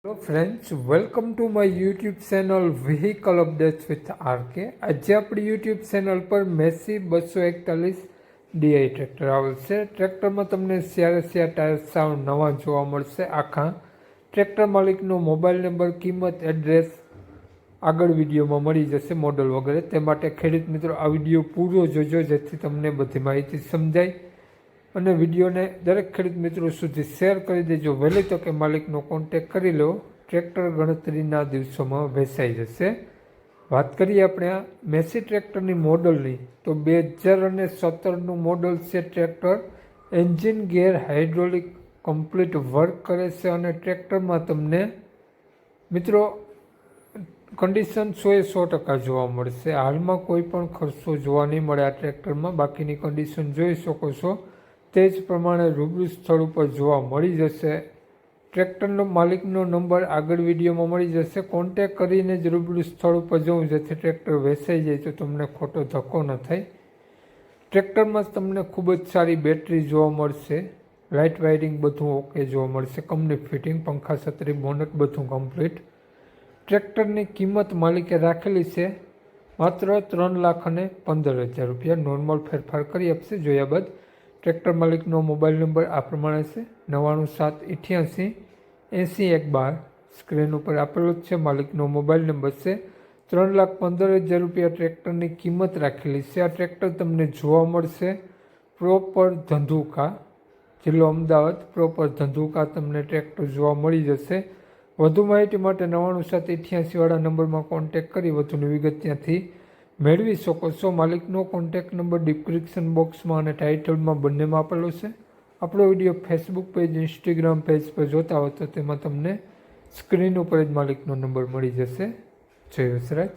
Hello friends, welcome to my YouTube channel vehicle updates with RK. આજે આપણી YouTube channel પર Massey 241 DI tractor આવેલ છે. ટ્રેક્ટરમાં તમને CRS ટાયર સાવ નવા જોવા મળશે. આખા ટ્રેક્ટર માલિકનો મોબાઈલ નંબર, કિંમત, એડ્રેસ આગળ વિડીયોમાં મળી જશે, મોડલ વગેરે. તે માટે ખેડૂત મિત્રો આ વિડીયો પૂરો જોજો જેથી તમને બધી માહિતી સમજાય અને વિડીયોને દરેક ખેડૂત મિત્રો સુધી શેર કરી દેજો. વહેલી તકે માલિકનો કોન્ટેક કરી લો. ટ્રેક્ટર ગણતરીના દિવસોમાં વેચાઈ જશે. વાત કરીએ આપણે આ મેસી ટ્રેક્ટરની મોડલની, તો 2017નું મોડલ છે ટ્રેક્ટર. એન્જિન, ગેર, હાઇડ્રોલિક કમ્પ્લીટ વર્ક કરે છે અને ટ્રેક્ટરમાં તમને મિત્રો કન્ડિશન 100% જોવા મળશે. હાલમાં કોઈ પણ ખર્ચો જોવા નહીં મળે આ ટ્રેક્ટરમાં. બાકીની કન્ડિશન જોઈ શકો છો તે જ પ્રમાણે રૂબરૂ સ્થળ ઉપર જોવા મળી જશે. ટ્રેક્ટરનો માલિકનો નંબર આગળ વિડીયોમાં મળી જશે. કોન્ટેક કરીને જ રૂબરૂ સ્થળ ઉપર જવું જેથી ટ્રેક્ટર વેચાઈ જાય તો તમને ખોટો ધક્કો ન થાય. ટ્રેક્ટરમાં તમને ખૂબ જ સારી બેટરી જોવા મળશે. લાઇટ વાયરિંગ બધું ઓકે જોવા મળશે. કંપની ફિટિંગ, પંખા, છત્રી, બોનટ બધું કમ્પ્લીટ. ટ્રેક્ટરની કિંમત માલિકે રાખેલી છે માત્ર 3,15,000 રૂપિયા. નોર્મલ ફેરફાર કરી આપશે જોયા બાદ. ટ્રેક્ટર માલિકનો મોબાઈલ નંબર આ પ્રમાણે છે 99,788,80,112. સ્ક્રીન ઉપર આપેલો જ છે. માલિકનો મોબાઈલ નંબર છે. 3,15,000 રૂપિયા ટ્રેક્ટરની કિંમત રાખેલી છે. આ ટ્રેક્ટર તમને જોવા મળશે પ્રોપર ધંધુકા, જિલ્લો અમદાવાદ. પ્રોપર ધંધુકા તમને ટ્રેક્ટર જોવા મળી જશે. વધુ માહિતી માટે 99,788 વાળા નંબરમાં કોન્ટેક કરી વધુની વિગત ત્યાંથી મેળવી શકો છો. માલિકનો કોન્ટેક નંબર ડિસ્ક્રિપ્શન બોક્સમાં અને ટાઇટલમાં બંનેમાં આપેલો છે. આપણો video Facebook page, Instagram page પર જોતા હો તો તેમાં તમને સ્ક્રીન ઉપર જ માલિકનો નંબર મળી જશે. જય વસરાજ.